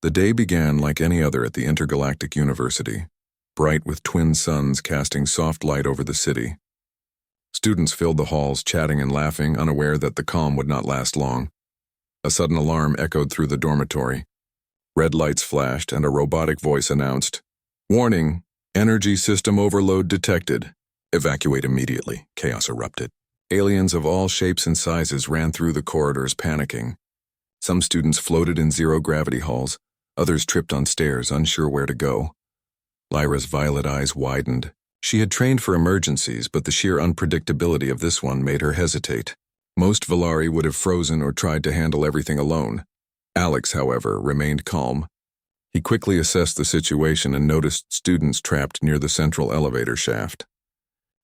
The day began like any other at the Intergalactic University, bright with twin suns casting soft light over the city. Students filled the halls, chatting and laughing, unaware that the calm would not last long. A sudden alarm echoed through the dormitory. Red lights flashed, and a robotic voice announced, "Warning, energy system overload detected. Evacuate immediately." Chaos erupted. Aliens of all shapes and sizes ran through the corridors, panicking. Some students floated in zero-gravity halls, others tripped on stairs, unsure where to go. Lyra's violet eyes widened. She had trained for emergencies, but the sheer unpredictability of this one made her hesitate. Most Valari would have frozen or tried to handle everything alone. Alex, however, remained calm. He quickly assessed the situation and noticed students trapped near the central elevator shaft.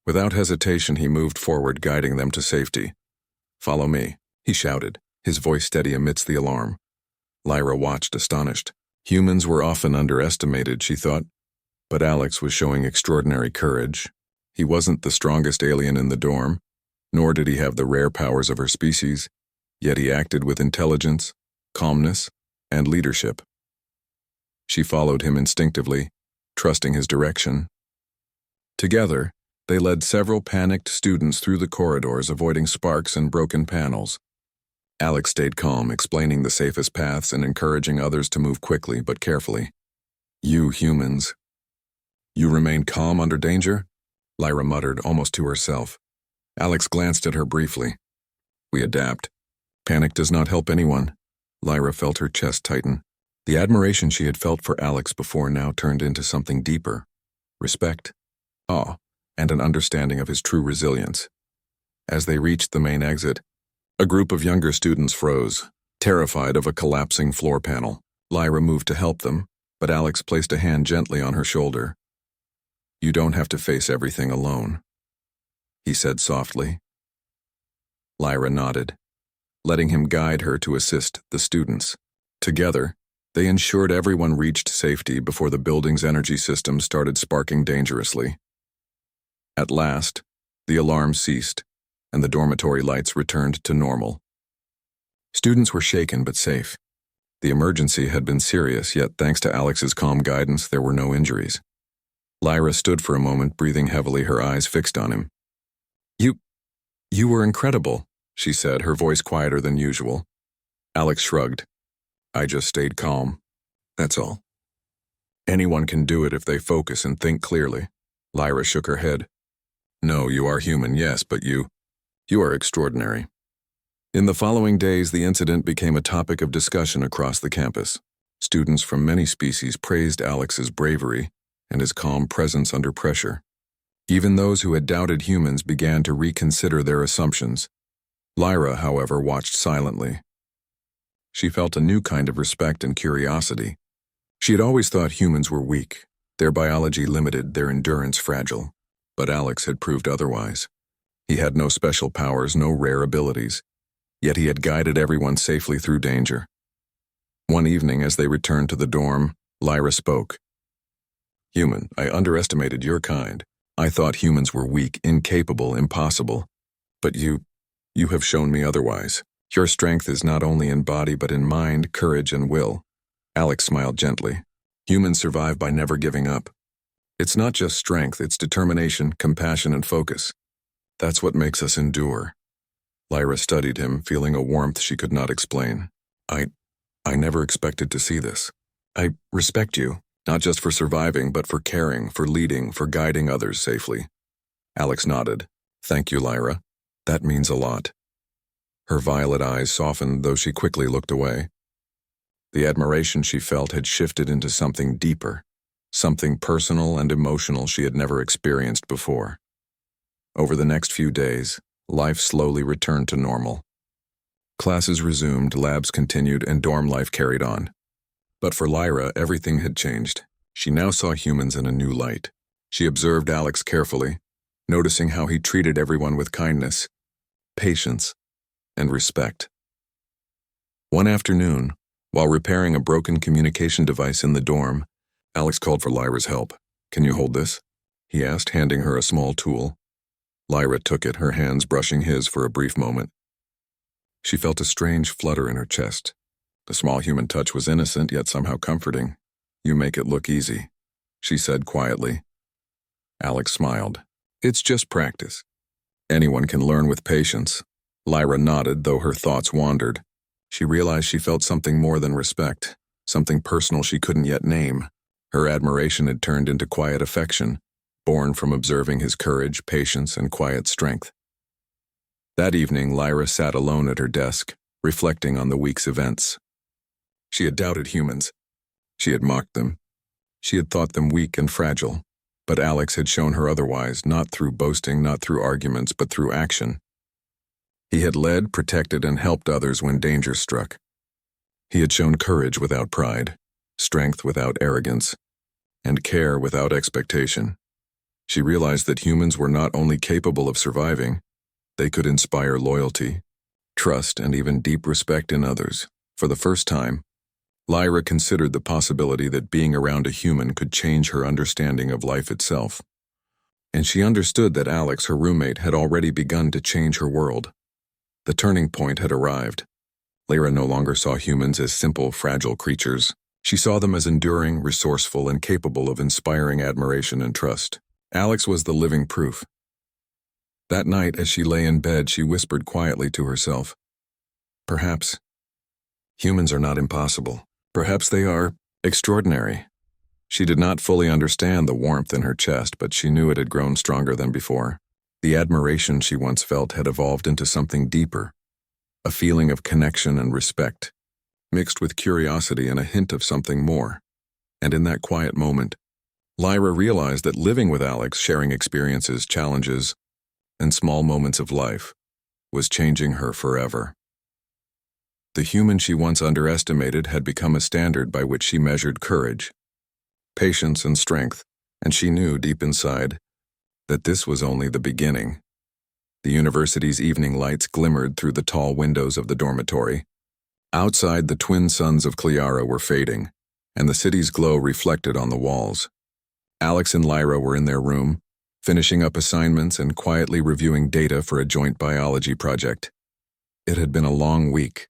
Without hesitation, he moved forward, guiding them to safety. "Follow me," he shouted, his voice steady amidst the alarm. Lyra watched, astonished. Humans were often underestimated, she thought, but Alex was showing extraordinary courage. He wasn't the strongest alien in the dorm, nor did he have the rare powers of her species, yet he acted with intelligence, calmness, and leadership. She followed him instinctively, trusting his direction. Together, they led several panicked students through the corridors, avoiding sparks and broken panels. Alex stayed calm, explaining the safest paths and encouraging others to move quickly but carefully. "You humans. You remain calm under danger?" Lyra muttered, almost to herself. Alex glanced at her briefly. "We adapt. Panic does not help anyone." Lyra felt her chest tighten. The admiration she had felt for Alex before now turned into something deeper. Respect, awe, and an understanding of his true resilience. As they reached the main exit, a group of younger students froze, terrified of a collapsing floor panel. Lyra moved to help them, but Alex placed a hand gently on her shoulder. "You don't have to face everything alone," he said softly. Lyra nodded, letting him guide her to assist the students. Together, they ensured everyone reached safety before the building's energy system started sparking dangerously. At last, the alarm ceased, and the dormitory lights returned to normal. Students were shaken but safe. The emergency had been serious, yet thanks to Alex's calm guidance, there were no injuries. Lyra stood for a moment, breathing heavily, her eyes fixed on him. You were incredible," she said, her voice quieter than usual. Alex shrugged. "I just stayed calm. That's all. Anyone can do it if they focus and think clearly." Lyra shook her head. "No, you are human, yes, but you are extraordinary." In the following days, the incident became a topic of discussion across the campus. Students from many species praised Alex's bravery and his calm presence under pressure. Even those who had doubted humans began to reconsider their assumptions. Lyra, however, watched silently. She felt a new kind of respect and curiosity. She had always thought humans were weak, their biology limited, their endurance fragile. But Alex had proved otherwise. He had no special powers, no rare abilities, yet he had guided everyone safely through danger. One evening, as they returned to the dorm, Lyra spoke. "Human, I underestimated your kind. I thought humans were weak, incapable, impossible. But you have shown me otherwise. Your strength is not only in body but in mind, courage, and will." Alex smiled gently. "Humans survive by never giving up. It's not just strength, it's determination, compassion, and focus. That's what makes us endure." Lyra studied him, feeling a warmth she could not explain. I never expected to see this. I respect you. Not just for surviving, but for caring, for leading, for guiding others safely." Alex nodded. "Thank you, Lyra. That means a lot." Her violet eyes softened, though she quickly looked away. The admiration she felt had shifted into something deeper, something personal and emotional she had never experienced before. Over the next few days, life slowly returned to normal. Classes resumed, labs continued, and dorm life carried on. But for Lyra, everything had changed. She now saw humans in a new light. She observed Alex carefully, noticing how he treated everyone with kindness, patience, and respect. One afternoon, while repairing a broken communication device in the dorm, Alex called for Lyra's help. "Can you hold this?" he asked, handing her a small tool. Lyra took it, her hands brushing his for a brief moment. She felt a strange flutter in her chest. The small human touch was innocent, yet somehow comforting. "You make it look easy," she said quietly. Alex smiled. "It's just practice. Anyone can learn with patience." Lyra nodded, though her thoughts wandered. She realized she felt something more than respect, something personal she couldn't yet name. Her admiration had turned into quiet affection, born from observing his courage, patience, and quiet strength. That evening, Lyra sat alone at her desk, reflecting on the week's events. She had doubted humans. She had mocked them. She had thought them weak and fragile. But Alex had shown her otherwise, not through boasting, not through arguments, but through action. He had led, protected, and helped others when danger struck. He had shown courage without pride, strength without arrogance, and care without expectation. She realized that humans were not only capable of surviving, they could inspire loyalty, trust, and even deep respect in others. For the first time, Lyra considered the possibility that being around a human could change her understanding of life itself. And she understood that Alex, her roommate, had already begun to change her world. The turning point had arrived. Lyra no longer saw humans as simple, fragile creatures. She saw them as enduring, resourceful, and capable of inspiring admiration and trust. Alex was the living proof. That night, as she lay in bed, she whispered quietly to herself, "Perhaps humans are not impossible. Perhaps they are extraordinary." She did not fully understand the warmth in her chest, but she knew it had grown stronger than before. The admiration she once felt had evolved into something deeper, a feeling of connection and respect, mixed with curiosity and a hint of something more. And in that quiet moment, Lyra realized that living with Alex, sharing experiences, challenges, and small moments of life, was changing her forever. The human she once underestimated had become a standard by which she measured courage, patience, and strength, and she knew deep inside that this was only the beginning. The university's evening lights glimmered through the tall windows of the dormitory. Outside, the twin suns of Cleara were fading, and the city's glow reflected on the walls. Alex and Lyra were in their room, finishing up assignments and quietly reviewing data for a joint biology project. It had been a long week.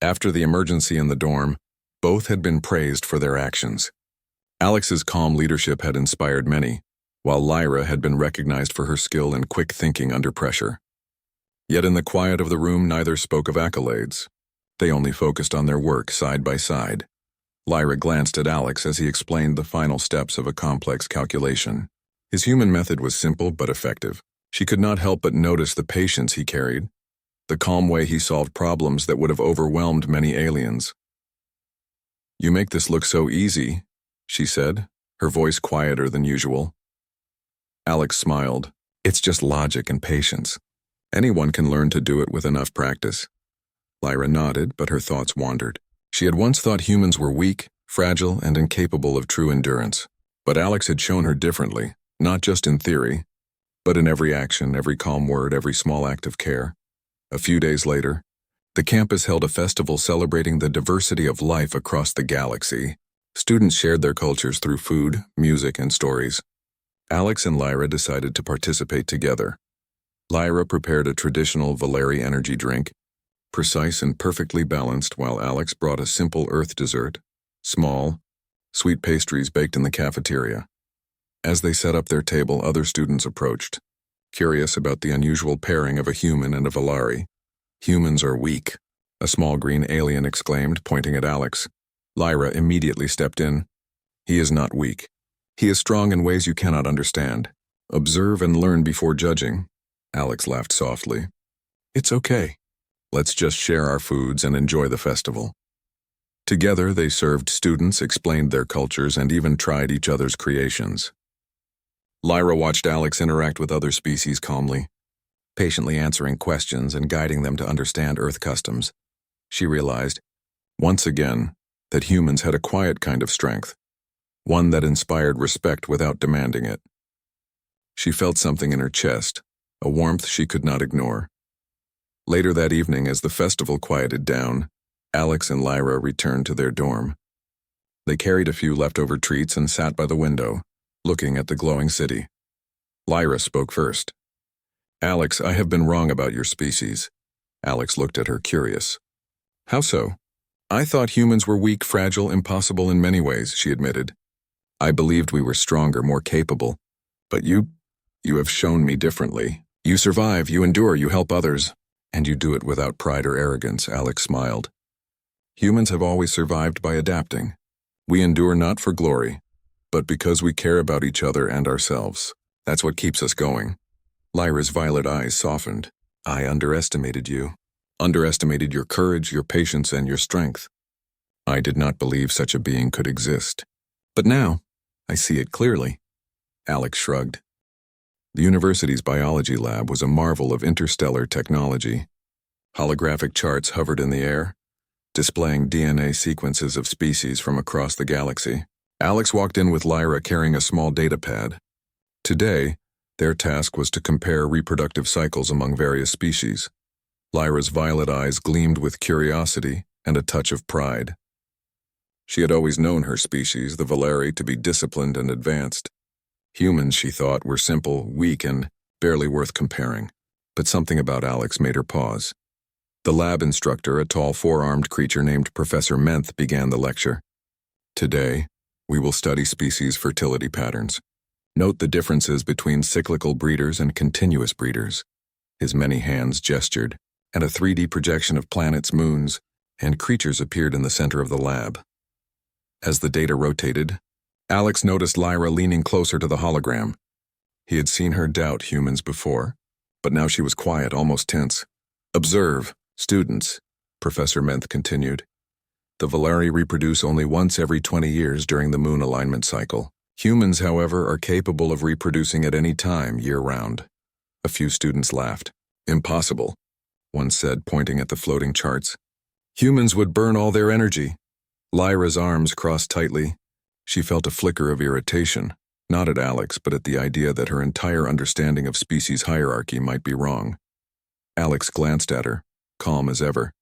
After the emergency in the dorm, both had been praised for their actions. Alex's calm leadership had inspired many, while Lyra had been recognized for her skill and quick thinking under pressure. Yet in the quiet of the room, neither spoke of accolades. They only focused on their work side by side. Lyra glanced at Alex as he explained the final steps of a complex calculation. His human method was simple but effective. She could not help but notice the patience he carried, the calm way he solved problems that would have overwhelmed many aliens. "You make this look so easy," she said, her voice quieter than usual. Alex smiled. "It's just logic and patience. Anyone can learn to do it with enough practice." Lyra nodded, but her thoughts wandered. She had once thought humans were weak, fragile, and incapable of true endurance. But Alex had shown her differently, not just in theory, but in every action, every calm word, every small act of care. A few days later, the campus held a festival celebrating the diversity of life across the galaxy. Students shared their cultures through food, music, and stories. Alex and Lyra decided to participate together. Lyra prepared a traditional Valeri energy drink, precise and perfectly balanced, while Alex brought a simple earth dessert, small, sweet pastries baked in the cafeteria. As they set up their table, other students approached, curious about the unusual pairing of a human and a Valeri. "Humans are weak," a small green alien exclaimed, pointing at Alex. Lyra immediately stepped in. "He is not weak. He is strong in ways you cannot understand. Observe and learn before judging." Alex laughed softly. "It's okay. Let's just share our foods and enjoy the festival." Together, they served students, explained their cultures, and even tried each other's creations. Lyra watched Alex interact with other species calmly, patiently answering questions and guiding them to understand Earth customs. She realized, once again, that humans had a quiet kind of strength, one that inspired respect without demanding it. She felt something in her chest, a warmth she could not ignore. Later that evening, as the festival quieted down, Alex and Lyra returned to their dorm. They carried a few leftover treats and sat by the window, looking at the glowing city. Lyra spoke first. "Alex, I have been wrong about your species." Alex looked at her, curious. "How so?" I thought humans were weak, fragile, impossible in many ways, she admitted. I believed we were stronger, more capable. But you have shown me differently. You survive, you endure, you help others. And you do it without pride or arrogance, Alex smiled. Humans have always survived by adapting. We endure not for glory, but because we care about each other and ourselves. That's what keeps us going. Lyra's violet eyes softened. I underestimated you. Underestimated your courage, your patience, and your strength. I did not believe such a being could exist. But now, I see it clearly. Alex shrugged. The university's biology lab was a marvel of interstellar technology. Holographic charts hovered in the air, displaying DNA sequences of species from across the galaxy. Alex walked in with Lyra carrying a small data pad. Today, their task was to compare reproductive cycles among various species. Lyra's violet eyes gleamed with curiosity and a touch of pride. She had always known her species, the Valeri, to be disciplined and advanced. Humans, she thought, were simple, weak, and barely worth comparing. But something about Alex made her pause. The lab instructor, a tall four-armed creature named Professor Menth, began the lecture. Today, we will study species fertility patterns. Note the differences between cyclical breeders and continuous breeders. His many hands gestured, and a 3D projection of planets, moons, and creatures appeared in the center of the lab. As the data rotated, Alex noticed Lyra leaning closer to the hologram. He had seen her doubt humans before, but now she was quiet, almost tense. Observe, students, Professor Menth continued. The Valeri reproduce only once every 20 years during the moon alignment cycle. Humans, however, are capable of reproducing at any time, year-round. A few students laughed. Impossible, one said, pointing at the floating charts. Humans would burn all their energy. Lyra's arms crossed tightly. She felt a flicker of irritation, not at Alex, but at the idea that her entire understanding of species hierarchy might be wrong. Alex glanced at her, calm as ever.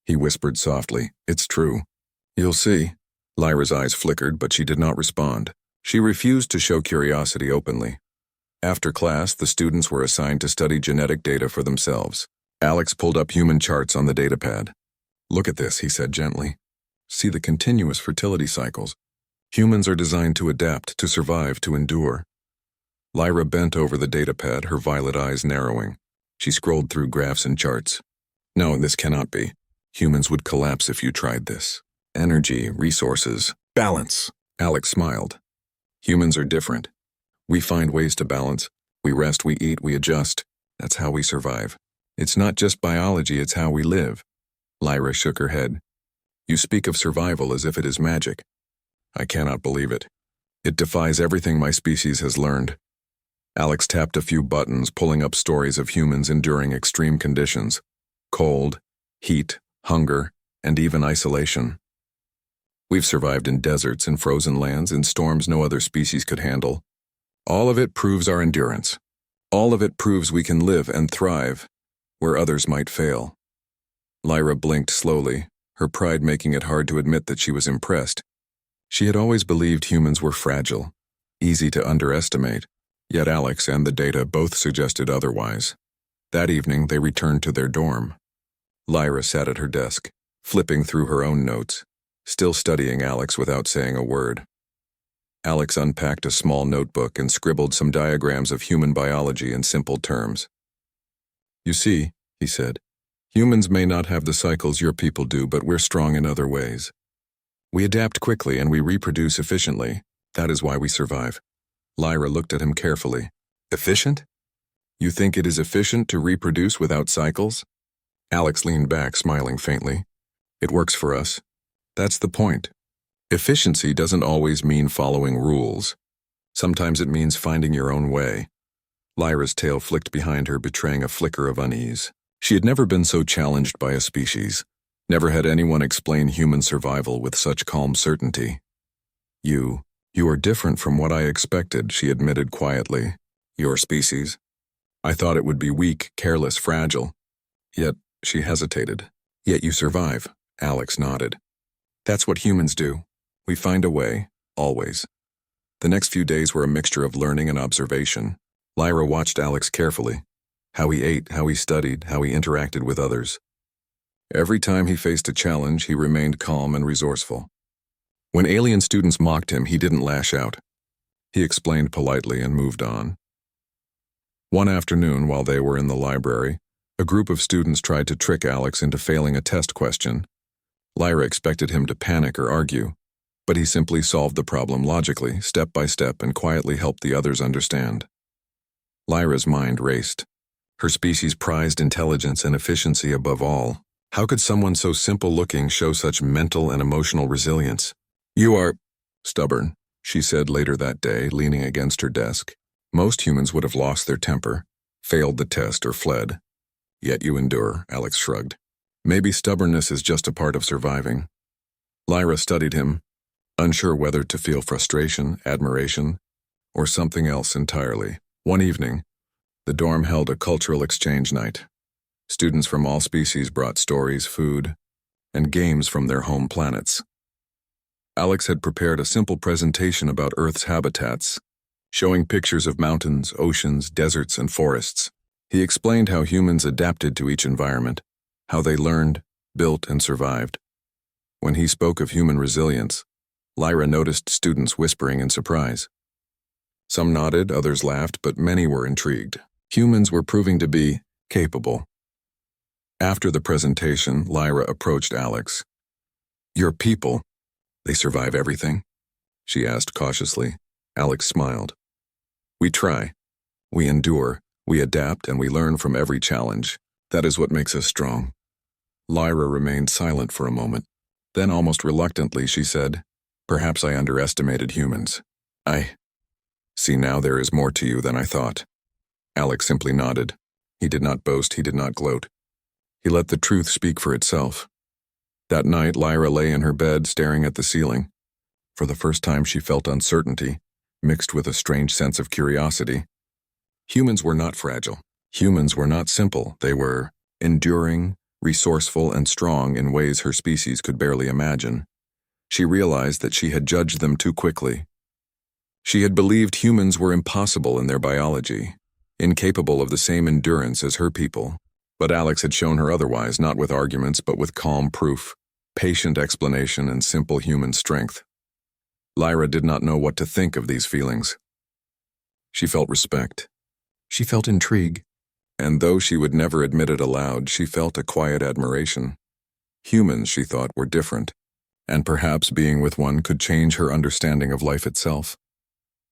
He whispered softly, "It's true." "You'll see." Lyra's eyes flickered, but she did not respond. She refused to show curiosity openly. After class, the students were assigned to study genetic data for themselves. Alex pulled up human charts on the datapad. "Look at this," he said gently. "See the continuous fertility cycles. Humans are designed to adapt, to survive, to endure." Lyra bent over the datapad, her violet eyes narrowing. She scrolled through graphs and charts. "No, this cannot be. Humans would collapse if you tried this. Energy, resources, balance." Alex smiled. "Humans are different. We find ways to balance. We rest, we eat, we adjust. That's how we survive. It's not just biology, it's how we live." Lyra shook her head. "You speak of survival as if it is magic. I cannot believe it. It defies everything my species has learned." Alex tapped a few buttons, pulling up stories of humans enduring extreme conditions. Cold, heat, hunger, and even isolation. "We've survived in deserts, in frozen lands, in storms no other species could handle. All of it proves our endurance. All of it proves we can live and thrive where others might fail." Lyra blinked slowly, her pride making it hard to admit that she was impressed. She had always believed humans were fragile, easy to underestimate, yet Alex and the data both suggested otherwise. That evening, they returned to their dorm. Lyra sat at her desk, flipping through her own notes, still studying Alex without saying a word. Alex unpacked a small notebook and scribbled some diagrams of human biology in simple terms. "You see," he said, "humans may not have the cycles your people do, but we're strong in other ways. We adapt quickly and we reproduce efficiently. That is why we survive." Lyra looked at him carefully. "Efficient? You think it is efficient to reproduce without cycles?" Alex leaned back, smiling faintly. "It works for us. That's the point. Efficiency doesn't always mean following rules. Sometimes it means finding your own way." Lyra's tail flicked behind her, betraying a flicker of unease. She had never been so challenged by a species. Never had anyone explain human survival with such calm certainty. You are different from what I expected," she admitted quietly. "Your species? I thought it would be weak, careless, fragile." Yet, she hesitated. "Yet you survive," Alex nodded. "That's what humans do. We find a way, always." The next few days were a mixture of learning and observation. Lyra watched Alex carefully. How he ate, how he studied, how he interacted with others. Every time he faced a challenge, he remained calm and resourceful. When alien students mocked him, he didn't lash out. He explained politely and moved on. One afternoon, while they were in the library, a group of students tried to trick Alex into failing a test question. Lyra expected him to panic or argue, but he simply solved the problem logically, step by step, and quietly helped the others understand. Lyra's mind raced. Her species prized intelligence and efficiency above all. How could someone so simple-looking show such mental and emotional resilience? "You are stubborn," she said later that day, leaning against her desk. "Most humans would have lost their temper, failed the test, or fled. Yet you endure," Alex shrugged. "Maybe stubbornness is just a part of surviving." Lyra studied him, unsure whether to feel frustration, admiration, or something else entirely. One evening, the dorm held a cultural exchange night. Students from all species brought stories, food, and games from their home planets. Alex had prepared a simple presentation about Earth's habitats, showing pictures of mountains, oceans, deserts, and forests. He explained how humans adapted to each environment, how they learned, built, and survived. When he spoke of human resilience, Lyra noticed students whispering in surprise. Some nodded, others laughed, but many were intrigued. Humans were proving to be capable. After the presentation, Lyra approached Alex. "Your people, they survive everything?" she asked cautiously. Alex smiled. "We try. We endure. We adapt, and we learn from every challenge. That is what makes us strong." Lyra remained silent for a moment. Then, almost reluctantly, she said, "Perhaps I underestimated humans. I see now there is more to you than I thought." Alex simply nodded. He did not boast, he did not gloat. He let the truth speak for itself. That night, Lyra lay in her bed, staring at the ceiling. For the first time, she felt uncertainty, mixed with a strange sense of curiosity. Humans were not fragile. Humans were not simple. They were enduring, resourceful, and strong in ways her species could barely imagine. She realized that she had judged them too quickly. She had believed humans were impossible in their biology, incapable of the same endurance as her people. But Alex had shown her otherwise, not with arguments, but with calm proof, patient explanation, and simple human strength. Lyra did not know what to think of these feelings. She felt respect. She felt intrigue. And though she would never admit it aloud, she felt a quiet admiration. Humans, she thought, were different, and perhaps being with one could change her understanding of life itself.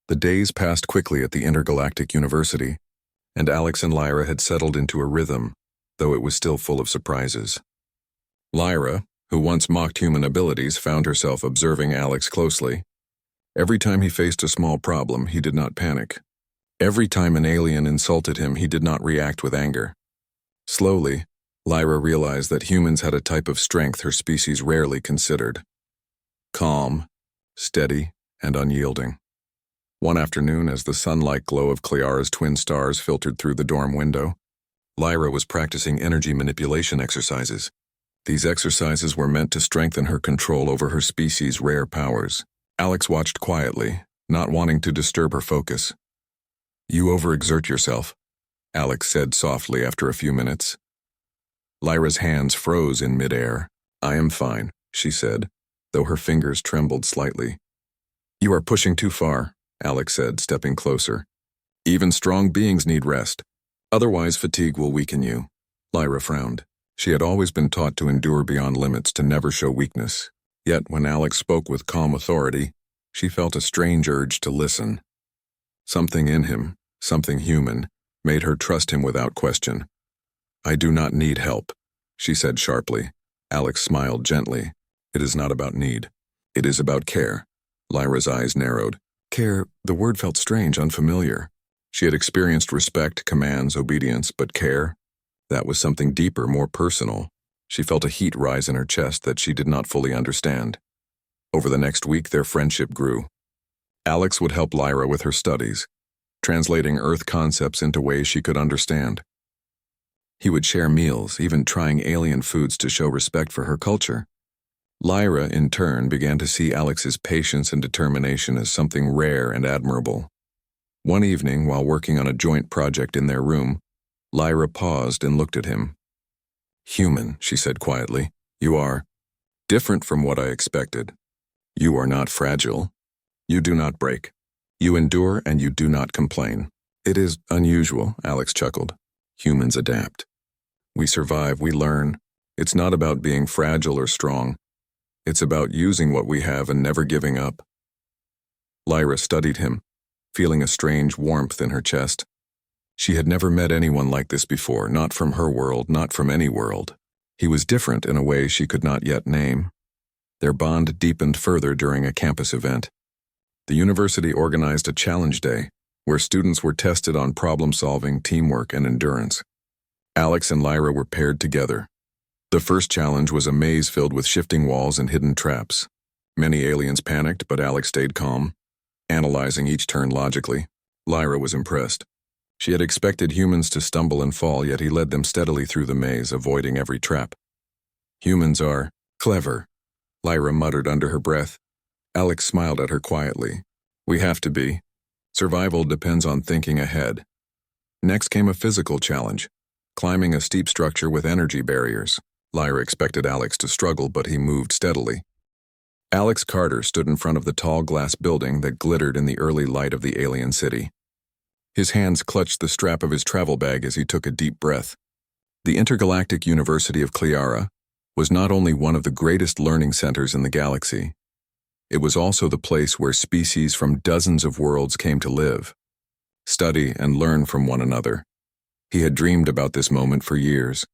The days passed quickly at the Intergalactic University, and Alex and Lyra had settled into a rhythm, though it was still full of surprises. Lyra, who once mocked human abilities, found herself observing Alex closely. Every time he faced a small problem, he did not panic. Every time an alien insulted him, he did not react with anger. Slowly, Lyra realized that humans had a type of strength her species rarely considered. Calm, steady, and unyielding. One afternoon, as the sun-like glow of Cleara's twin stars filtered through the dorm window, Lyra was practicing energy manipulation exercises. These exercises were meant to strengthen her control over her species' rare powers. Alex watched quietly, not wanting to disturb her focus. "You overexert yourself," Alex said softly after a few minutes. Lyra's hands froze in midair. "I am fine," she said, though her fingers trembled slightly. "You are pushing too far," Alex said, stepping closer. "Even strong beings need rest. Otherwise, fatigue will weaken you." Lyra frowned. She had always been taught to endure beyond limits, to never show weakness. Yet when Alex spoke with calm authority, she felt a strange urge to listen. Something in him, something human, made her trust him without question. "I do not need help," she said sharply. Alex smiled gently. "It is not about need. It is about care." Lyra's eyes narrowed. Care, the word felt strange, unfamiliar. She had experienced respect, commands, obedience, but care? That was something deeper, more personal. She felt a heat rise in her chest that she did not fully understand. Over the next week, their friendship grew. Alex would help Lyra with her studies, translating Earth concepts into ways she could understand. He would share meals, even trying alien foods to show respect for her culture. Lyra, in turn, began to see Alex's patience and determination as something rare and admirable. One evening, while working on a joint project in their room, Lyra paused and looked at him. Human, she said quietly. You are different from what I expected. You are not fragile. You do not break. You endure and you do not complain. It is unusual, Alex chuckled. Humans adapt. We survive, we learn. It's not about being fragile or strong. It's about using what we have and never giving up. Lyra studied him, feeling a strange warmth in her chest. She had never met anyone like this before, not from her world, not from any world. He was different in a way she could not yet name. Their bond deepened further during a campus event. The university organized a challenge day, where students were tested on problem-solving, teamwork, and endurance. Alex and Lyra were paired together. The first challenge was a maze filled with shifting walls and hidden traps. Many aliens panicked, but Alex stayed calm, analyzing each turn logically. Lyra was impressed. She had expected humans to stumble and fall, yet he led them steadily through the maze, avoiding every trap. Humans are clever, Lyra muttered under her breath. Alex smiled at her quietly. We have to be. Survival depends on thinking ahead. Next came a physical challenge, climbing a steep structure with energy barriers. Lyra expected Alex to struggle, but he moved steadily. Alex Carter stood in front of the tall glass building that glittered in the early light of the alien city. His hands clutched the strap of his travel bag as he took a deep breath. The Intergalactic University of Cleara was not only one of the greatest learning centers in the galaxy, it was also the place where species from dozens of worlds came to live, study, and learn from one another. He had dreamed about this moment for years,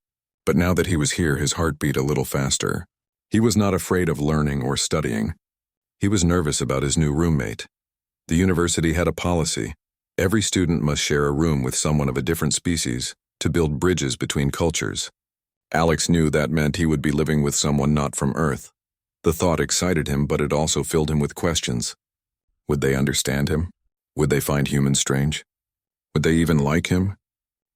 but now that he was here, his heart beat a little faster. He was not afraid of learning or studying. He was nervous about his new roommate. The university had a policy. Every student must share a room with someone of a different species to build bridges between cultures. Alex knew that meant he would be living with someone not from Earth. The thought excited him, but it also filled him with questions. Would they understand him? Would they find humans strange? Would they even like him?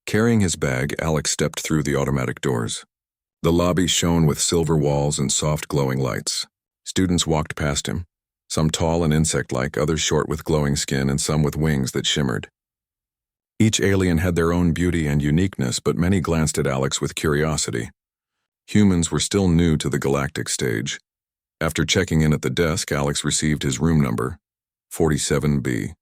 Carrying his bag, Alex stepped through the automatic doors. The lobby shone with silver walls and soft glowing lights. Students walked past him, some tall and insect-like, others short with glowing skin, and some with wings that shimmered. Each alien had their own beauty and uniqueness, but many glanced at Alex with curiosity. Humans were still new to the galactic stage. After checking in at the desk, Alex received his room number, 47B.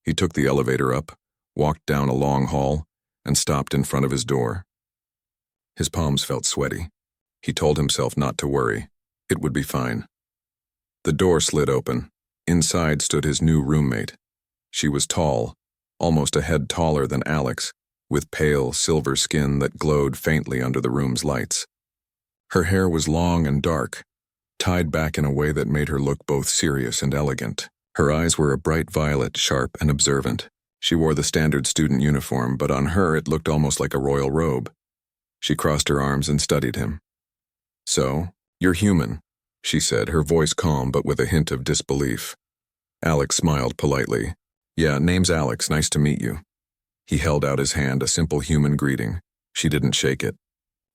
He took the elevator up, walked down a long hall, and stopped in front of his door. His palms felt sweaty. He told himself not to worry. It would be fine. The door slid open. Inside stood his new roommate. She was tall, almost a head taller than Alex, with pale silver skin that glowed faintly under the room's lights. Her hair was long and dark, tied back in a way that made her look both serious and elegant. Her eyes were a bright violet, sharp and observant. She wore the standard student uniform, but on her it looked almost like a royal robe. She crossed her arms and studied him. So, you're human, she said, her voice calm but with a hint of disbelief. Alex smiled politely. Yeah, name's Alex, nice to meet you. He held out his hand, a simple human greeting. She didn't shake it.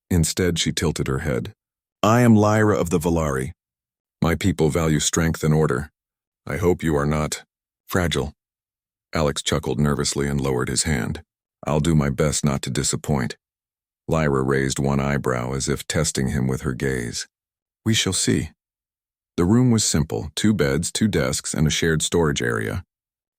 Instead, she tilted her head. I am Lyra of the Valari. My people value strength and order. I hope you are not fragile. Alex chuckled nervously and lowered his hand. I'll do my best not to disappoint. Lyra raised one eyebrow as if testing him with her gaze. We shall see. The room was simple, 2 beds, 2 desks, and a shared storage area.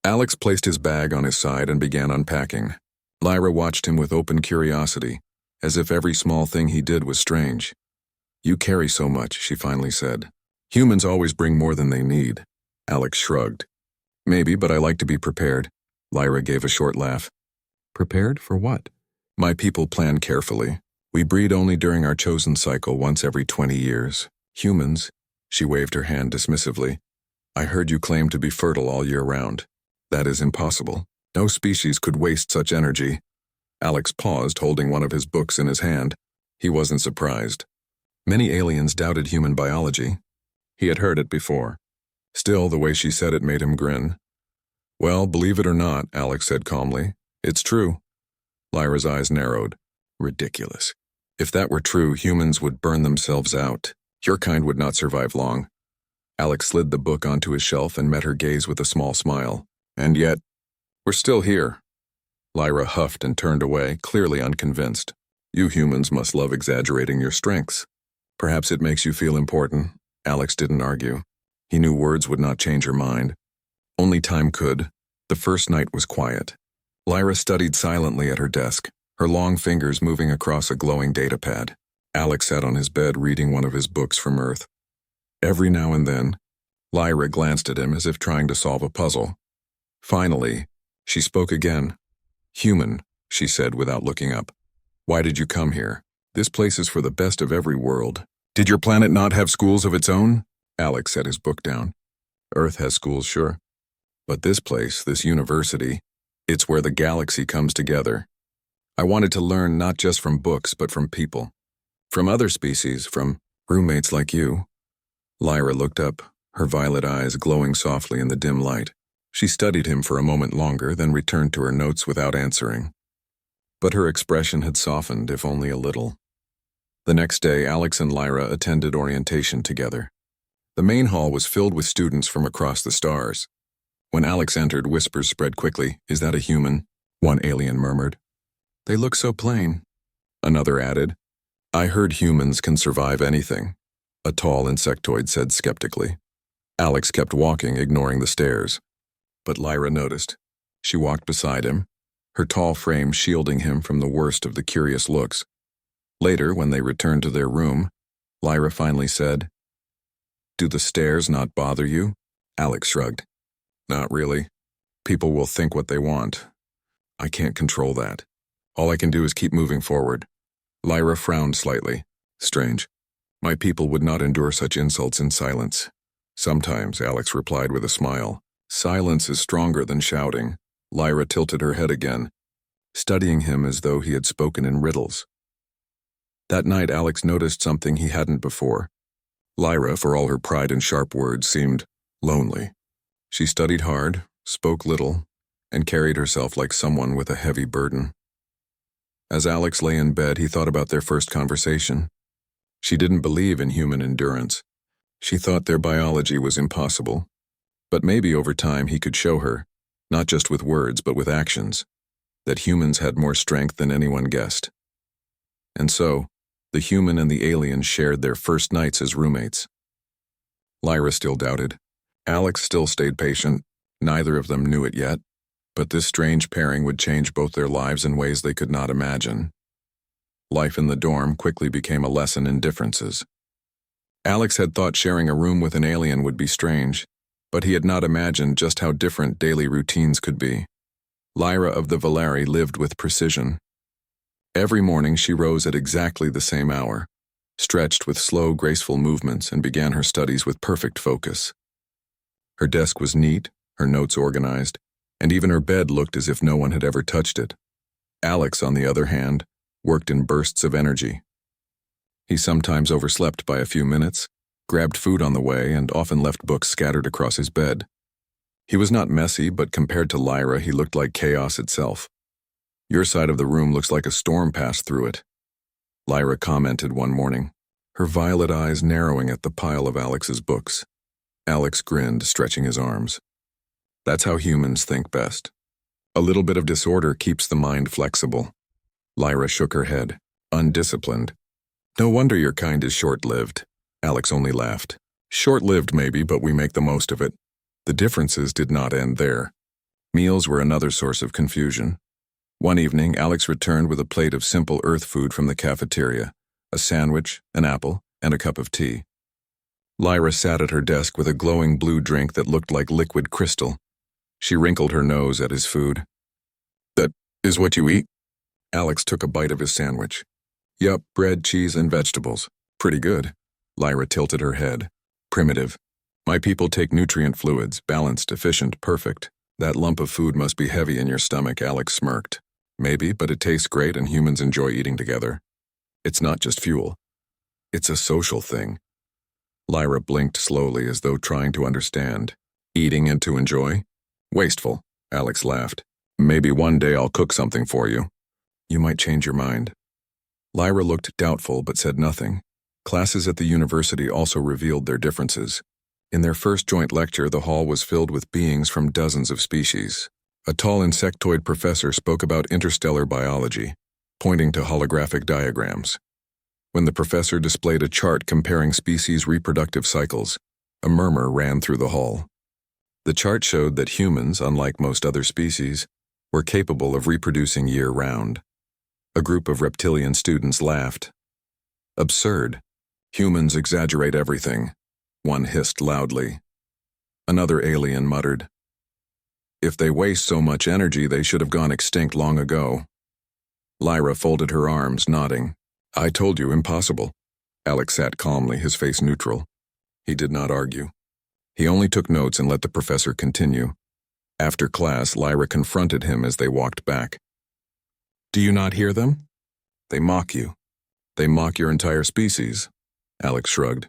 Alex placed his bag on his side and began unpacking. Lyra watched him with open curiosity, as if every small thing he did was strange. You carry so much, she finally said. Humans always bring more than they need. Alex shrugged. Maybe, but I like to be prepared. Lyra gave a short laugh. Prepared for what? My people plan carefully. We breed only during our chosen cycle once every 20 years. Humans, she waved her hand dismissively. I heard you claim to be fertile all year round. That is impossible. No species could waste such energy. Alex paused, holding one of his books in his hand. He wasn't surprised. Many aliens doubted human biology. He had heard it before. Still, the way she said it made him grin. Well, believe it or not, Alex said calmly, it's true. Lyra's eyes narrowed. Ridiculous. If that were true, humans would burn themselves out. Your kind would not survive long. Alex slid the book onto his shelf and met her gaze with a small smile. And yet, we're still here. Lyra huffed and turned away, clearly unconvinced. You humans must love exaggerating your strengths. Perhaps it makes you feel important. Alex didn't argue. He knew words would not change her mind. Only time could. The first night was quiet. Lyra studied silently at her desk, her long fingers moving across a glowing datapad. Alex sat on his bed reading one of his books from Earth. Every now and then, Lyra glanced at him as if trying to solve a puzzle. Finally, she spoke again. "Human," she said without looking up. "Why did you come here? This place is for the best of every world. Did your planet not have schools of its own?" Alex set his book down. "Earth has schools, sure. But this place, this university, it's where the galaxy comes together. I wanted to learn not just from books, but from people. From other species, from roommates like you." Lyra looked up, her violet eyes glowing softly in the dim light. She studied him for a moment longer, then returned to her notes without answering. But her expression had softened, if only a little. The next day, Alex and Lyra attended orientation together. The main hall was filled with students from across the stars. When Alex entered, whispers spread quickly. "Is that a human?" one alien murmured. "They look so plain." Another added, "I heard humans can survive anything," a tall insectoid said skeptically. Alex kept walking, ignoring the stares. But Lyra noticed. She walked beside him, her tall frame shielding him from the worst of the curious looks. Later, when they returned to their room, Lyra finally said, "Do the stares not bother you?" Alex shrugged. "Not really. People will think what they want. I can't control that. All I can do is keep moving forward." Lyra frowned slightly. "Strange. My people would not endure such insults in silence." "Sometimes," Alex replied with a smile. "Silence is stronger than shouting." Lyra tilted her head again, studying him as though he had spoken in riddles. That night, Alex noticed something he hadn't before. Lyra, for all her pride and sharp words, seemed lonely. She studied hard, spoke little, and carried herself like someone with a heavy burden. As Alex lay in bed, he thought about their first conversation. She didn't believe in human endurance. She thought their biology was impossible. But maybe over time he could show her, not just with words but with actions, that humans had more strength than anyone guessed. And so, the human and the alien shared their first nights as roommates. Lyra still doubted. Alex still stayed patient. Neither of them knew it yet, but this strange pairing would change both their lives in ways they could not imagine. Life in the dorm quickly became a lesson in differences. Alex had thought sharing a room with an alien would be strange, but he had not imagined just how different daily routines could be. Lyra of the Valari lived with precision. Every morning she rose at exactly the same hour, stretched with slow, graceful movements, and began her studies with perfect focus. Her desk was neat, her notes organized, and even her bed looked as if no one had ever touched it. Alex, on the other hand, worked in bursts of energy. He sometimes overslept by a few minutes, grabbed food on the way, and often left books scattered across his bed. He was not messy, but compared to Lyra, he looked like chaos itself. "Your side of the room looks like a storm passed through it," Lyra commented one morning, her violet eyes narrowing at the pile of Alex's books. Alex grinned, stretching his arms. "That's how humans think best. A little bit of disorder keeps the mind flexible." Lyra shook her head, undisciplined. "No wonder your kind is short-lived." Alex only laughed. "Short-lived maybe, but we make the most of it." The differences did not end there. Meals were another source of confusion. One evening, Alex returned with a plate of simple Earth food from the cafeteria, a sandwich, an apple, and a cup of tea. Lyra sat at her desk with a glowing blue drink that looked like liquid crystal. She wrinkled her nose at his food. "That is what you eat?" Alex took a bite of his sandwich. "Yup, bread, cheese, and vegetables. Pretty good." Lyra tilted her head. "Primitive. My people take nutrient fluids, balanced, efficient, perfect. That lump of food must be heavy in your stomach," Alex smirked. "Maybe, but it tastes great and humans enjoy eating together. It's not just fuel. It's a social thing." Lyra blinked slowly as though trying to understand. "Eating and to enjoy? Wasteful," Alex laughed. "Maybe one day I'll cook something for you. You might change your mind." Lyra looked doubtful but said nothing. Classes at the university also revealed their differences. In their first joint lecture, the hall was filled with beings from dozens of species. A tall insectoid professor spoke about interstellar biology. pointing to holographic diagrams. When the professor displayed a chart comparing species' reproductive cycles, a murmur ran through the hall. The chart showed that humans, unlike most other species, were capable of reproducing year-round. A group of reptilian students laughed. "Absurd. Humans exaggerate everything," one hissed loudly. Another alien muttered, "If they waste so much energy, they should have gone extinct long ago." Lyra folded her arms, nodding. "I told you, impossible." Alex sat calmly, his face neutral. He did not argue. He only took notes and let the professor continue. After class, Lyra confronted him as they walked back. "Do you not hear them? They mock you. They mock your entire species." Alex shrugged.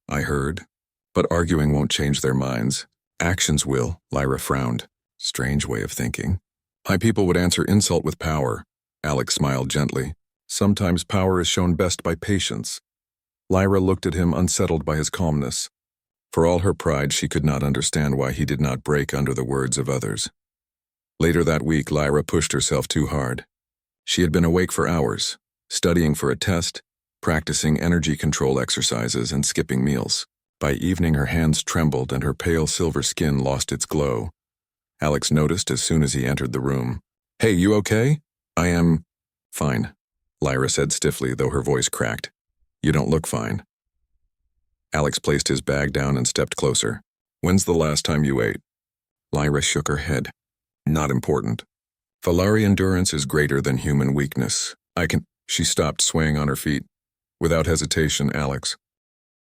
"I heard. But arguing won't change their minds. Actions will." Lyra frowned. "Strange way of thinking." "My people would answer insult with power." Alex smiled gently. "Sometimes power is shown best by patience." Lyra looked at him, unsettled by his calmness. For all her pride, she could not understand why he did not break under the words of others. Later that week, Lyra pushed herself too hard. She had been awake for hours, studying for a test, practicing energy control exercises, and skipping meals. By evening, her hands trembled and her pale silver skin lost its glow. Alex noticed as soon as he entered the room. "Hey, you okay?" "I am fine," Lyra said stiffly, though her voice cracked. "You don't look fine." Alex placed his bag down and stepped closer. "When's the last time you ate?" Lyra shook her head. "Not important. Valari endurance is greater than human weakness. I can—" She stopped, swaying on her feet. Without hesitation, Alex,